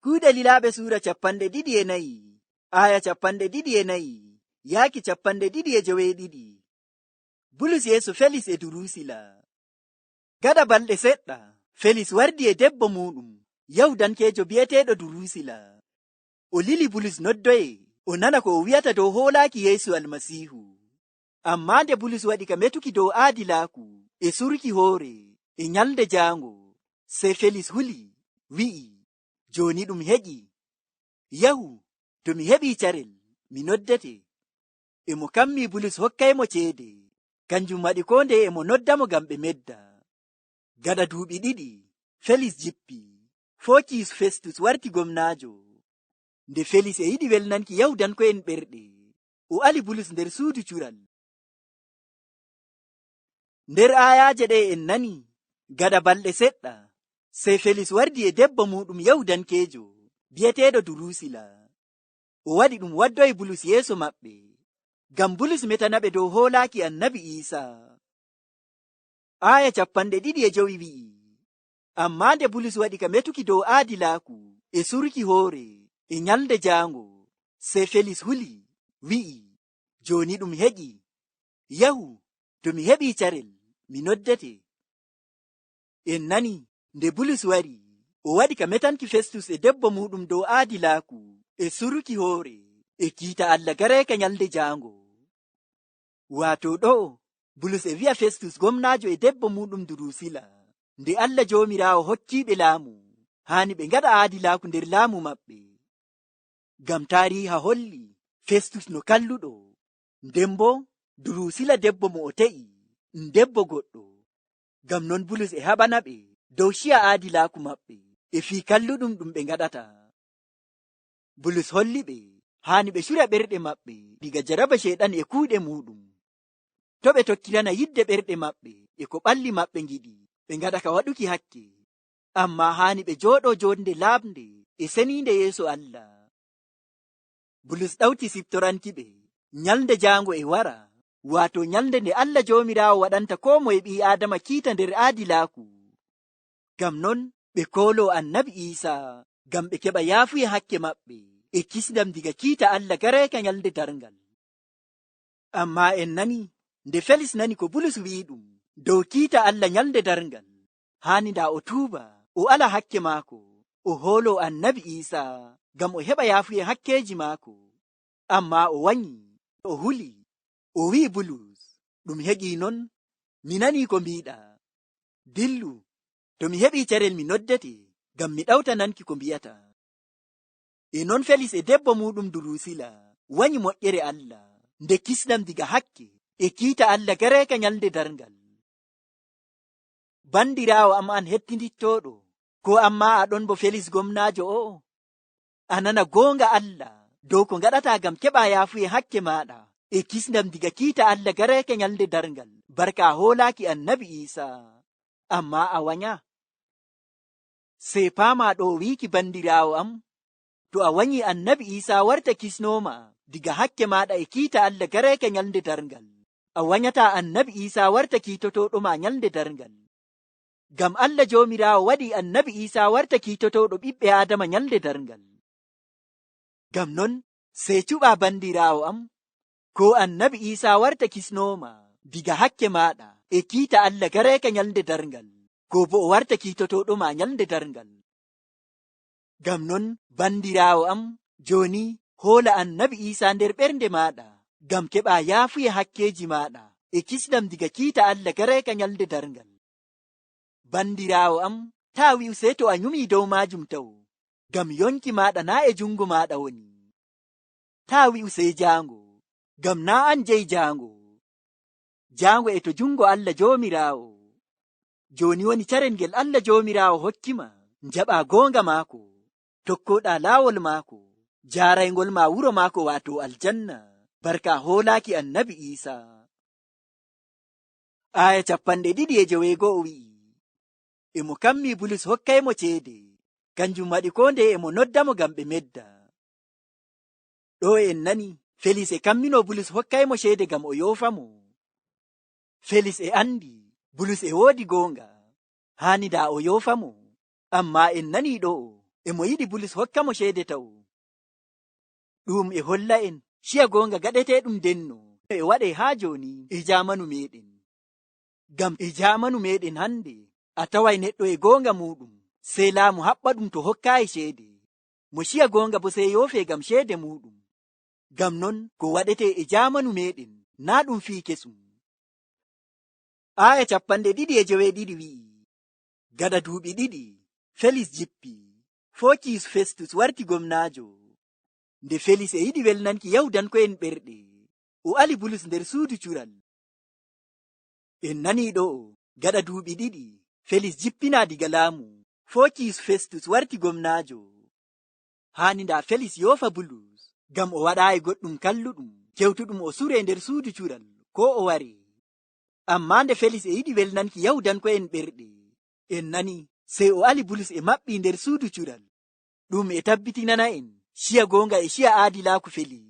Kuuɗe Lilaaɓe suura 24 aya 24 yaaki 22. Bulus Yeesu Felis e Durusila. Gada balɗe seɗɗa, Felis wardi e debbo muɗum, Yahudankeejo bi'eteeɗo Durusila. O lili Bulus noddoye, o nana ko o wi'ata dow hoolaaki Yeesu Almasiihu. Ammaa nde Bulus waɗi ka metuki dow aadilaaku e surki hoore e nyalde jaango, sey Felis huli, wi'i, jooni ɗum heƴi. Yahu, to mi heɓii carel, mi noddete. E mo kammi Bulus hokkaymo ceede, kanjum waɗi ko nde e mo noddamo ngam ɓe medda. Gada duuɓi 2, Felis jippi, Fokiyus Festus warti gomnaajo. Nde Felis e yiɗi welnanki Yahudanko'en ɓerɗe, o ali Bulus nder suudu cural. Nder ayaaje ɗe en nani, gada balɗe seɗɗa, sey Felis wardi e debbo muɗum Yahudankeejo, bi'eteeɗo Durusila. O waɗi ɗum waddoyi Bulus yeeso maɓɓe, ngam Bulus metanaɓe dow hoolaaki Annabi Iisa. Aya 25 wi'i, ammaa nde Bulus waɗi ka metuki dow aadilaaku e surki hoore e nyalde jaango, sey Felis huli, wi'i, jooni ɗum heƴi. Yahu, to mi heɓii carel, mi noddete. En nani, nde Bulus wari, o waɗi ka metanki Festus e debbo muɗum dow aadilaaku e surki hoore e kiita Allah gareeka nyalde jaango. Waato ɗo, Bulus e wi'a Festus gomnaajo e debbo muɗum Durusila, nde Allah Joomiraawo hokkiiɓe laamu, haani ɓe ngaɗa aadilaaku nder laamu maɓɓe. Ngam taariha holli Festus no kalluɗo, nden bo Durusila debbo mo o te'i, debbo goɗɗo. Ngam non Bulus e haɓana ɓe dow ciya aadilaaku maɓɓe e fii kalluɗum ɗum ɓe ngaɗata. Bulus holli ɓe haani ɓe cura ɓerɗe maɓɓe diga jaraba Ceyɗan e kuuɗe muɗum. To ɓe tokkirana yidde ɓerɗe maɓɓe e ko ɓalli maɓɓe ngiɗi, ɓe ngaɗa ka waɗuki hakke. Amma haani ɓe jooɗo jonde laaɓnde e seniinde yeeso Allah. Bulus ɗawti siftoranki ɓe nyalde jaango e wara, waato nyalde nde Allah Joomiraawo waɗanta ko moye ɓii Aadama kiita nder aadilaaku. Ngam non ɓe koolo Annabi Iisa, ngam ɓe keɓa yaafuye hakke maɓɓe e kisndam diga kiita Allah gareeka nyalde darngal. Amma en nani, nde Felis nani ko Bulus wi'i ɗum dow kiita Allah nyalde darngal, haani nda o tuuba, o ala hakke maako, o hoolo Annabi Iisa, ngam o heɓa yaafuye hakkeeji maako. Amma o wanyi, o huli, o wi'i Bulus, ɗum heƴi non, mi nani ko mbiɗa. Dillu, to mi heɓii carel mi noddete, ngam mi ɗawta nanki ko mbi'ata. E non Felis e debbo muɗum Durusila wanyi moƴƴere Allah, nde kisnam diga hakke e kiita Allah gareeka nyalde darngal. Bandiraawo am an hettindittoɗo, ko amma aɗon bo Felis gomnaajo o? A nana goonga Allah dow ko ngaɗata ngam keɓa yaafuye hakke maɗa e kisnam diga kiita Allah gareeka nyalde darngal, barka hoolaaki Annabi Iisa. Amma a wanya. Sey paama ɗo wiiki bandiraawo am, to a wanyi Annabi Iisa warta kisnooma diga hakke maɗa e kiita Allah gareeka nyalde darngal, a wanyata Annabi Iisa warta kiitotoɗoma nyalde darngal. Ngam Allah Joomiraawo waɗi Annabi Iisa warta kiitotoɗo ɓiɓɓe Aadama nyalde darngal. Ngam non sey cuɓa bandiraawo am, ko Annabi Iisa warta kisnooma diga hakke maɗa e kiita Allah gareeka nyalde darngal, ko bo o warta kiitotoɗoma nyalde darngal. Ngam non bandiraawo am, jooni hoola Annabi Iisa nder ɓernde maɗa, ngam keɓa yaafuye hakkeeji maɗa e kisnam diga kiita Allah gareeka nyalde darngal. Bandiraawo am, taa wi'u sey to a nyumi dow maajum taw, ngam yonki maɗa na e jungo maɗa woni. Taa wi'u sey jaango, ngam na an jeyi jaango. Jaango e to jungo Allah Joomiraawo. Jooni woni carel ngel Allah Joomiraawo hokkima, njaɓa goonga maako, tokkoɗa laawol maako, jaaraygol ma wuro maako waato aljanna, barka hoolaaki Annabi Iisa. Aya 26 wi'i, e mo kammi Bulus hokkaymo ceede, kanjum waɗi ko nde e mo noddamo ngam ɓe medda. Ɗo en nani, Felis e kammino Bulus hokkaymo ceede ngam o yoofamo. Felis e andi Bulus e woodi goonga, haani da o yoofamo. Amma en nani ɗo, e mo yiɗi Bulus hokka mo ceede taw. Ɗum e holla en ciya gonga gaɗeteɗum denno e waɗe haa joni e jamanu meɗen. Ngam e jamanu meɗen hande a tawai neɗɗo e gonga muɗum sei laamu haɓɓa ɗum to hokkayi ceede, mo ciya gonga bo sei yofe gam ceede muɗum. Ngam non ko waɗete e jamanu meɗen na ɗum fii kesum. Aya 22 wi'i, gaɗa duuɓi 2 Felis jippi, Fokis Festus warti gomnaajo. Nde Felis e yiɗi welnanki Yahudanko'en ɓerɗe, o ali Bulus nder suudu cural. En nani ɗo, gaɗa duuɓi 2 Felis jippina diga laamu, Fokis Festus warti gomnaajo. Haani nda Felis yofa Bulus, gam o waɗayi goɗɗum kalluɗum kewtuɗum o sure nder suudu cural ko o wari. Amma nde Felis e yiɗi welnanki Yahudanko'en ɓerɗe, en nani sei o ali Bulus e maɓɓi nder suudu cural. Ɗum e tabbitinana en ciya gonga e ciya aadilaaku Felis.